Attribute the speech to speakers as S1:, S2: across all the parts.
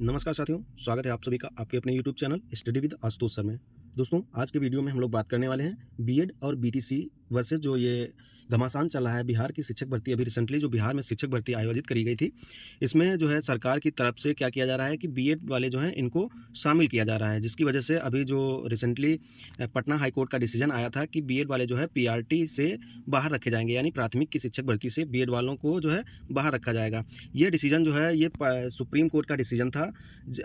S1: नमस्कार साथियों, स्वागत है आप सभी का आपके अपने YouTube channel study with Ashutosh sir में। दोस्तों, आज के वीडियो में हम लोग बात करने वाले हैं बीएड और बीटीसी वर्सेस जो ये घमासान चल रहा है बिहार की शिक्षक भर्ती। अभी रिसेंटली जो बिहार में शिक्षक भर्ती आयोजित करी गई थी, इसमें जो है सरकार की तरफ से क्या किया जा रहा है कि बीएड वाले जो हैं इनको शामिल किया जा रहा है, जिसकी वजह से अभी जो रिसेंटली पटना हाईकोर्ट का डिसीजन आया था कि बीएड वाले जो है पीआरटी से बाहर रखे जाएंगे, यानी प्राथमिक की शिक्षक भर्ती से बीएड वालों को जो है बाहर रखा जाएगा। ये डिसीजन जो है ये सुप्रीम कोर्ट का डिसीजन था।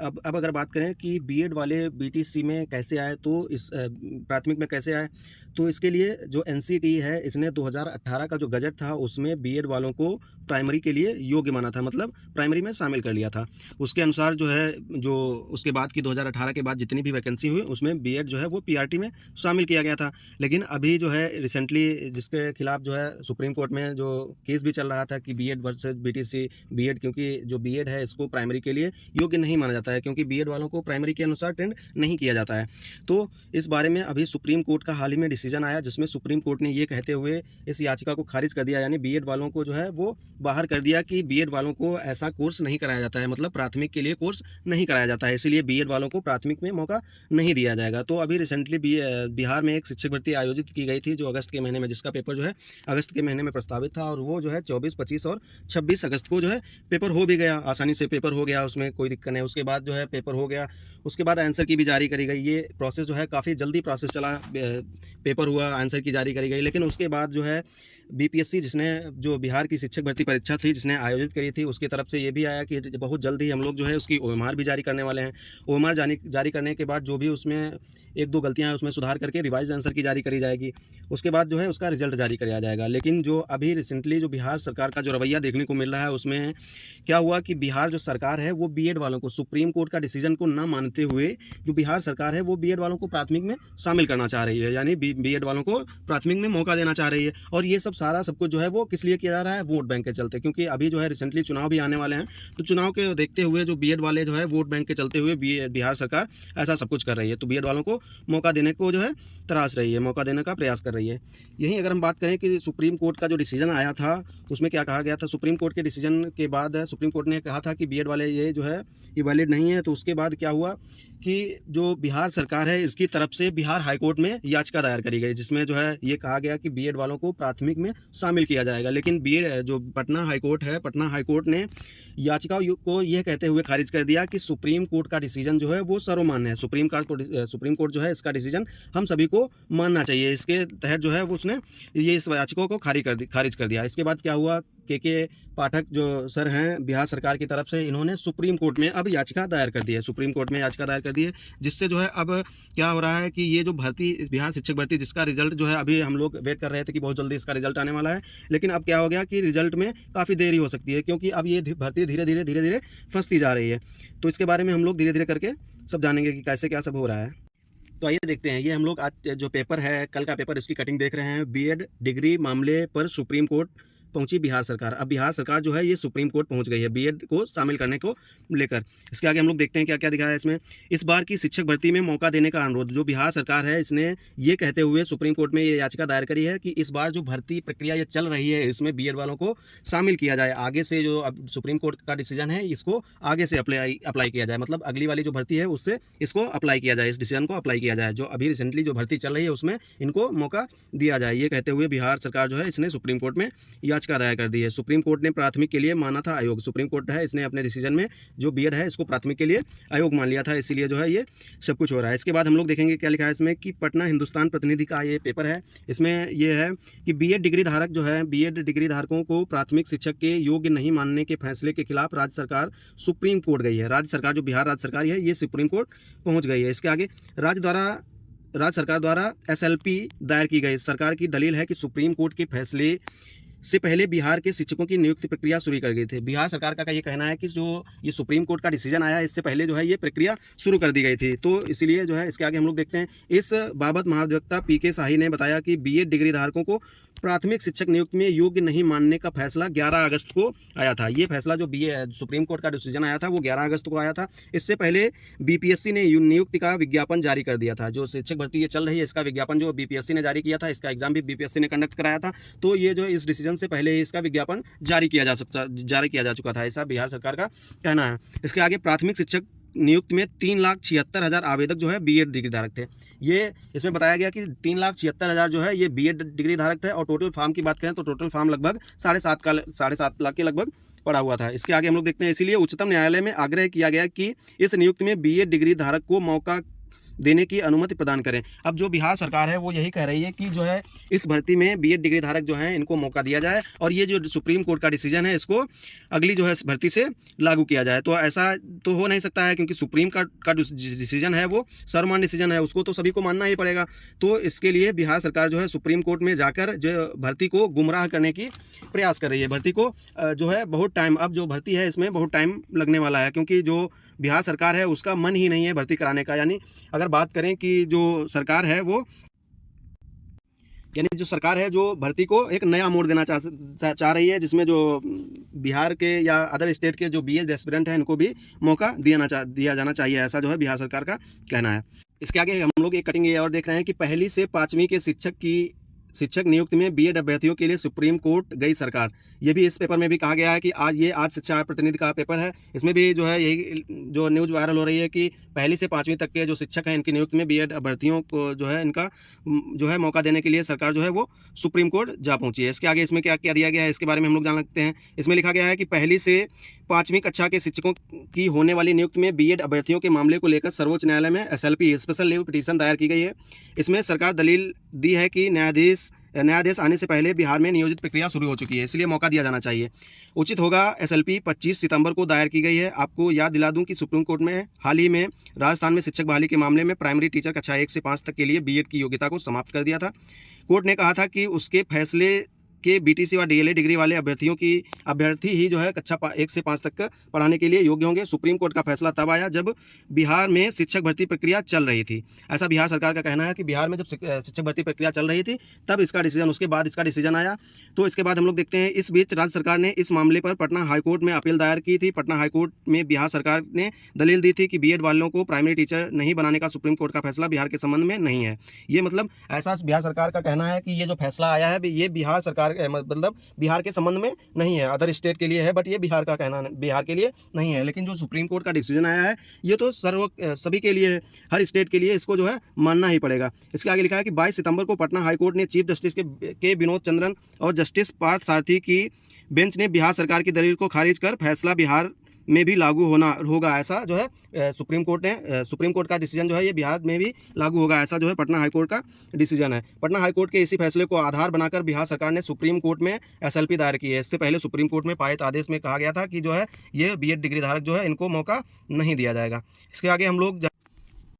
S1: अब अगर बात करें कि बीएड वाले बीटीसी में कैसे आए, तो इस प्राथमिक में कैसे आए, तो इसके लिए जो एनसीटी है इसने 2018 का जो गजट था उसमें बीएड वालों को प्राइमरी के लिए योग्य माना था, मतलब प्राइमरी में शामिल कर लिया था। उसके अनुसार जो है जो उसके बाद की 2018 के बाद जितनी भी वैकेंसी हुई उसमें बीएड जो है वो पीआरटी में शामिल किया गया था। लेकिन अभी जो है रिसेंटली जिसके खिलाफ जो है सुप्रीम कोर्ट में जो केस भी चल रहा था कि बीएड वर्सेस बीटीसी, बीएड क्योंकि जो बीएड है इसको प्राइमरी के लिए योग्य नहीं माना जाता है, क्योंकि बीएड वालों को प्राइमरी के अनुसार ट्रेंड नहीं किया जाता है। तो इस बारे में अभी सुप्रीम कोर्ट का हाल ही में डिसीजन आया, जिसमें सुप्रीम कोर्ट ने ये कहते हुए इस याचिका को खारिज कर दिया, यानी बीएड वालों को जो है वो बाहर कर दिया कि बीएड वालों को ऐसा कोर्स नहीं कराया जाता है, मतलब प्राथमिक के लिए कोर्स नहीं कराया जाता है, इसीलिए बीएड वालों को प्राथमिक में मौका नहीं दिया जाएगा। तो अभी रिसेंटली बिहार में एक शिक्षक भर्ती आयोजित की गई थी जो अगस्त के महीने में, जिसका पेपर जो है अगस्त के महीने में प्रस्तावित था, और वो जो है 24, 25 और 26 अगस्त को जो है पेपर हो भी गया, आसानी से पेपर हो गया, उसमें कोई दिक्कत नहीं। उसके बाद जो है पेपर हो गया, उसके बाद आंसर की भी जारी करी गई। ये प्रोसेस जो है काफ़ी जल्दी प्रोसेस चला, पेपर हुआ, आंसर की जारी करी गई। लेकिन उसके बाद जो है बीपीएससी, जिसने जो बिहार की शिक्षक भर्ती परीक्षा थी जिसने आयोजित करी थी, उसकी तरफ से ये भी आया कि बहुत जल्द ही हम लोग जो है उसकी ओएमआर भी जारी करने वाले हैं। ओएमआर जारी करने के बाद जो भी उसमें एक दो गलतियां हैं उसमें सुधार करके रिवाइज आंसर की जारी करी जाएगी। उसके बाद जो है उसका रिजल्ट जारी किया जाएगा। लेकिन जो अभी रिसेंटली जो बिहार सरकार का जो रवैया देखने को मिल रहा है, उसमें क्या हुआ कि बिहार जो सरकार है वो बीएड वालों को, सुप्रीम कोर्ट का डिसीजन को न मानते हुए जो बिहार सरकार है वो बीएड वालों को प्राथमिक में शामिल करना चाह रही है, यानी बीएड वालों को प्राथमिक में मौका देना चाह रही है। और ये सब कुछ जो है वो किस लिए किया जा रहा है, वोट बैंक के चलते, क्योंकि अभी जो है रिसेंटली चुनाव भी आने वाले हैं। तो चुनाव के देखते हुए जो बीएड वाले जो है वोट बैंक के चलते हुए बिहार सरकार ऐसा सब कुछ कर रही है, तो बीएड वालों को मौका देने को जो है तराश रही है, मौका देने का प्रयास कर रही है। यहीं अगर हम बात करें कि सुप्रीम कोर्ट का जो डिसीजन आया था उसमें क्या कहा गया था, सुप्रीम कोर्ट के डिसीजन के बाद सुप्रीम कोर्ट ने कहा था कि बीएड वाले ये जो है ये वैलिड नहीं है। तो उसके बाद क्या हुआ कि जो बिहार सरकार है इसकी तरफ से बिहार हाईकोर्ट में याचिका दायर करी गई, जिसमें जो है ये कहा गया कि बीएड वालों को प्राथमिक में शामिल किया जाएगा। लेकिन बीएड जो पटना हाईकोर्ट है, पटना हाईकोर्ट ने याचिका को यह कहते हुए खारिज कर दिया कि सुप्रीम कोर्ट का डिसीजन जो है वो सर्वमान्य है। सुप्रीम कोर्ट जो है इसका डिसीजन हम सभी को मानना चाहिए। इसके तहत जो है वो उसने ये इस याचिका को खारिज कर दिया। इसके बाद क्या हुआ, के पाठक जो सर हैं बिहार सरकार की तरफ से, इन्होंने सुप्रीम कोर्ट में अब याचिका दायर कर दी है, सुप्रीम कोर्ट में याचिका दायर कर दी है, जिससे जो है अब क्या हो रहा है कि ये जो भर्ती, बिहार शिक्षक भर्ती जिसका रिजल्ट जो है अभी हम लोग वेट कर रहे थे कि बहुत जल्दी इसका रिजल्ट आने वाला है, लेकिन अब क्या हो गया कि रिजल्ट में काफ़ी देरी हो सकती है, क्योंकि अब ये भर्ती धीरे धीरे फंसती जा रही है। तो इसके बारे में हम लोग धीरे धीरे करके सब जानेंगे कि कैसे क्या सब हो रहा है। तो आइए देखते हैं, ये हम लोग आज जो पेपर है, कल का पेपर, इसकी कटिंग देख रहे हैं। बीएड डिग्री मामले पर सुप्रीम कोर्ट पहुंची बिहार सरकार। अब बिहार सरकार जो है ये सुप्रीम कोर्ट पहुंच गई है बीएड को शामिल करने को लेकर। इसके आगे हम लोग देखते हैं क्या क्या दिखाया है इसमें। इस बार की शिक्षक भर्ती में मौका देने का अनुरोध, जो बिहार सरकार है इसने ये कहते हुए सुप्रीम कोर्ट में ये याचिका दायर करी है कि इस बार जो भर्ती प्रक्रिया ये चल रही है इसमें बीएड वालों को शामिल किया जाए। आगे से जो अब सुप्रीम कोर्ट का डिसीजन है इसको आगे से अप्लाई किया जाए, मतलब अगली वाली जो भर्ती है उससे इसको अप्लाई किया जाए, इस डिसीजन को अप्लाई किया जाए। जो अभी रिसेंटली जो भर्ती चल रही है उसमें इनको मौका दिया जाए, ये कहते हुए बिहार सरकार जो है इसने सुप्रीम कोर्ट में याचिका दायर कर दी है। सुप्रीम कोर्ट ने प्राथमिक के लिए माना था आयोग, सुप्रीम कोर्ट है इसने अपने डिसीजन में जो बीएड है इसको प्राथमिक के लिए आयोग मान लिया था, इसीलिए जो है ये सब कुछ हो रहा है। इसके बाद हम लोग देखेंगे क्या लिखा है इसमें कि पटना हिंदुस्तान प्रतिनिधि का ये पेपर है। इसमें यह है कि बीएड डिग्री धारक जो है, बीएड डिग्री धारकों को प्राथमिक शिक्षक के योग्य नहीं मानने के फैसले के खिलाफ राज्य सरकार सुप्रीम कोर्ट गई है। राज्य सरकार जो बिहार राज्य सरकार है ये सुप्रीम कोर्ट पहुंच गई है। इसके आगे राज्य सरकार द्वारा एसएलपी दायर की गई। सरकार की दलील है कि सुप्रीम कोर्ट के फैसले से पहले बिहार के शिक्षकों की नियुक्ति प्रक्रिया शुरू कर गई थी। बिहार सरकार का ये कहना है कि जो ये सुप्रीम कोर्ट का डिसीजन आया इससे पहले जो है ये प्रक्रिया शुरू कर दी गई थी, तो इसीलिए जो है इसके आगे हम लोग देखते हैं। इस बाबत महाधिवक्ता पीके शाही ने बताया कि बीएड डिग्री धारकों को प्राथमिक शिक्षक नियुक्ति में योग्य नहीं मानने का फैसला 11 अगस्त को आया था। ये फैसला जो सुप्रीम कोर्ट का डिसीजन आया था वो 11 अगस्त को आया था। इससे पहले बीपीएससी ने नियुक्ति का विज्ञापन जारी कर दिया था। जो शिक्षक भर्ती ये चल रही है इसका विज्ञापन जो बीपीएससी ने जारी किया था, इसका एग्जाम भी बीपीएससी ने कंडक्ट कराया था। तो ये जो इस डिसीजन से पहले ही इसका विज्ञापन जारी किया जा चुका था, ऐसा बिहार सरकार का कहना है। इसके आगे प्राथमिक शिक्षक नियुक्ति में 3,76,000 आवेदक जो है बीएड डिग्री धारक थे। ये इसमें बताया गया कि 3,76,000 जो है ये बीएड डिग्री धारक थे, और टोटल फार्म की बात करें तो टोटल फार्म लगभग 7.5 लाख के लगभग पड़ा हुआ था। इसके आगे हम लोग देखते हैं, इसीलिए उच्चतम न्यायालय में आग्रह किया गया कि इस नियुक्ति में बीएड डिग्री धारक को मौका देने की अनुमति प्रदान करें। अब जो बिहार सरकार है वो यही कह रही है कि जो है इस भर्ती में बीएड डिग्री धारक जो हैं इनको मौका दिया जाए, और ये जो सुप्रीम कोर्ट का डिसीजन है इसको अगली जो है भर्ती से लागू किया जाए। तो ऐसा तो हो नहीं सकता है, क्योंकि सुप्रीम का डिसीजन है वो सर्वमान्य डिसीजन है, उसको तो सभी को मानना ही पड़ेगा। तो इसके लिए बिहार सरकार जो है सुप्रीम कोर्ट में जाकर जो भर्ती को गुमराह करने की प्रयास कर रही है। भर्ती को जो है बहुत टाइम, अब जो भर्ती है इसमें बहुत टाइम लगने वाला है, क्योंकि जो बिहार सरकार है उसका मन ही नहीं है भर्ती कराने का। यानी अगर बात करें कि जो सरकार है वो जो भर्ती को एक नया मोड़ देना चाह रही है, जिसमें जो बिहार के या अदर स्टेट के जो बीएड एस्पिरेंट हैं इनको भी मौका दिया जाना चाहिए, ऐसा जो है बिहार सरकार का कहना है। इसके आगे हम लोग एक कटिंग ये और देख रहे हैं कि पहली से 5वीं के शिक्षक नियुक्ति में बीएड अभ्यर्थियों के लिए सुप्रीम कोर्ट गई सरकार। ये भी इस पेपर में भी कहा गया है कि आज शिक्षा प्रतिनिधि का पेपर है, इसमें भी जो है यही जो न्यूज़ वायरल हो रही है कि पहली से 5वीं तक के जो शिक्षक हैं इनकी नियुक्ति में बीएड अभ्यर्थियों को जो है इनका जो है मौका देने के लिए सरकार जो है वो सुप्रीम कोर्ट जा पहुंची है। इसके आगे इसमें क्या क्या दिया गया है इसके बारे में हम लोग जान सकते हैं। इसमें लिखा गया है कि पहली से 5वीं कक्षा के शिक्षकों की होने वाली नियुक्ति में बीएड अभ्यर्थियों के मामले को लेकर सर्वोच्च न्यायालय में SLP स्पेशल लीव पिटीशन दायर की गई है। इसमें सरकार दलील दी है कि न्यायाधीश आने से पहले बिहार में नियोजित प्रक्रिया शुरू हो चुकी है, इसलिए मौका दिया जाना चाहिए। उचित होगा SLP 25 सितंबर को दायर की गई है। आपको याद दिला दूं कि सुप्रीम कोर्ट में हाल ही में राजस्थान में शिक्षक बहाली के मामले में प्राइमरी टीचर कक्षा 1 से 5 तक के लिए बीएड की योग्यता को समाप्त कर दिया था। कोर्ट ने कहा था कि उसके फैसले के BTC व DLA डिग्री वाले अभ्यर्थी ही जो है कक्षा 1 से 5 तक पढ़ाने के लिए योग्य होंगे। सुप्रीम कोर्ट का फैसला तब आया जब बिहार में शिक्षक भर्ती प्रक्रिया चल रही थी, ऐसा बिहार सरकार का कहना है कि बिहार में जब शिक्षक भर्ती प्रक्रिया चल रही थी तब इसका डिसीजन, उसके बाद इसका डिसीजन आया। तो इसके बाद हम लोग देखते हैं, इस बीच राज्य सरकार ने इस मामले पर पटना हाईकोर्ट में अपील दायर की थी। पटना हाईकोर्ट में बिहार सरकार ने दलील दी थी कि बीएड वालों को प्राइमरी टीचर नहीं बनाने का सुप्रीम कोर्ट का फैसला बिहार के संबंध में नहीं है। ये मतलब ऐसा बिहार सरकार का कहना है कि ये जो फैसला आया है ये बिहार सरकार मतलब बिहार के संबंध में नहीं है, अदर स्टेट के लिए है, बट ये बिहार का कहना बिहार के लिए नहीं है। लेकिन जो सुप्रीम कोर्ट का डिसीजन आया है ये तो सभी के लिए, हर स्टेट के लिए इसको जो है मानना ही पड़ेगा। इसके आगे लिखा है कि 22 सितंबर को पटना हाईकोर्ट ने चीफ जस्टिस के विनोद चंद्रन और जस्टिस पार्थ सारथी की बेंच ने बिहार सरकार की दलील को खारिज कर फैसला बिहार में भी लागू होगा, ऐसा जो है सुप्रीम कोर्ट का डिसीजन जो है ये बिहार में भी लागू होगा, ऐसा जो है पटना हाईकोर्ट का डिसीजन है। पटना हाईकोर्ट के इसी फैसले को आधार बनाकर बिहार सरकार ने सुप्रीम कोर्ट में SLP दायर की है। इससे पहले सुप्रीम कोर्ट में पारित आदेश में कहा गया था कि जो है ये बीएड डिग्री धारक जो है इनको मौका नहीं दिया जाएगा। इसके आगे हम लोग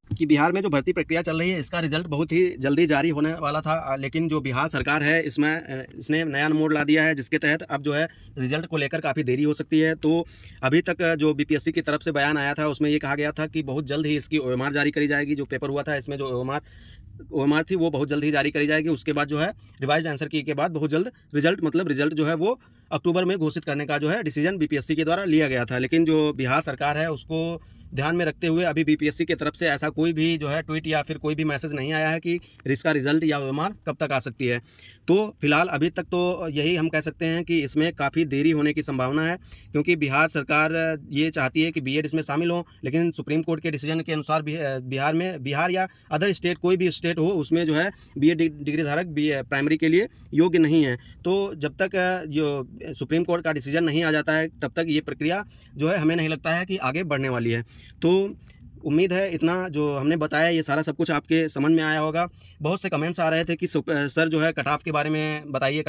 S1: कि बिहार में जो भर्ती प्रक्रिया चल रही है इसका रिजल्ट बहुत ही जल्दी जारी होने वाला था, लेकिन जो बिहार सरकार है इसने नया मोड़ ला दिया है, जिसके तहत अब जो है रिजल्ट को लेकर काफ़ी देरी हो सकती है। तो अभी तक जो BPSC की तरफ से बयान आया था उसमें ये कहा गया था कि बहुत जल्द ही इसकी OMR जारी करी जाएगी। जो पेपर हुआ था इसमें जो OMR थी वो बहुत जल्द ही जारी करी जाएगी। उसके बाद जो है रिवाइज आंसर की के बाद बहुत जल्द रिजल्ट जो है वो अक्टूबर में घोषित करने का जो है डिसीजन BPSC के द्वारा लिया गया था। लेकिन जो बिहार सरकार है उसको ध्यान में रखते हुए अभी BPSC की तरफ से ऐसा कोई भी जो है ट्वीट या फिर कोई भी मैसेज नहीं आया है कि इसका रिजल्ट या OMR कब तक आ सकती है। तो फिलहाल अभी तक तो यही हम कह सकते हैं कि इसमें काफ़ी देरी होने की संभावना है, क्योंकि बिहार सरकार ये चाहती है कि बीएड इसमें शामिल हो, लेकिन सुप्रीम कोर्ट के डिसीजन के अनुसार बिहार या अदर स्टेट कोई भी स्टेट हो उसमें जो है बीएड डिग्री धारक प्राइमरी के लिए योग्य नहीं है। तो जब तक जो सुप्रीम कोर्ट का डिसीजन नहीं आ जाता है तब तक ये प्रक्रिया जो है हमें नहीं लगता है कि आगे बढ़ने वाली है। तो उम्मीद है इतना जो हमने बताया ये सारा सब कुछ आपके समझ में आया होगा। बहुत से कमेंट्स आ रहे थे कि सर जो है कट ऑफ के बारे में बताइए,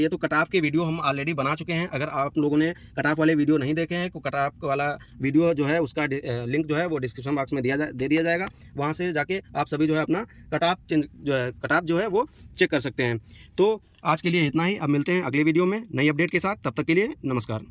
S1: तो कट ऑफ के वीडियो हम ऑलरेडी बना चुके हैं। अगर आप लोगों ने कट ऑफ वाले वीडियो नहीं देखे हैं तो कट ऑफ वाला वीडियो जो है उसका लिंक जो है वो डिस्क्रिप्शन बॉक्स में दे दिया जाएगा, वहाँ से जाके आप सभी जो है अपना कट ऑफ जो है वो चेक कर सकते हैं। तो आज के लिए इतना ही, अब मिलते हैं अगले वीडियो में नई अपडेट के साथ, तब तक के लिए नमस्कार।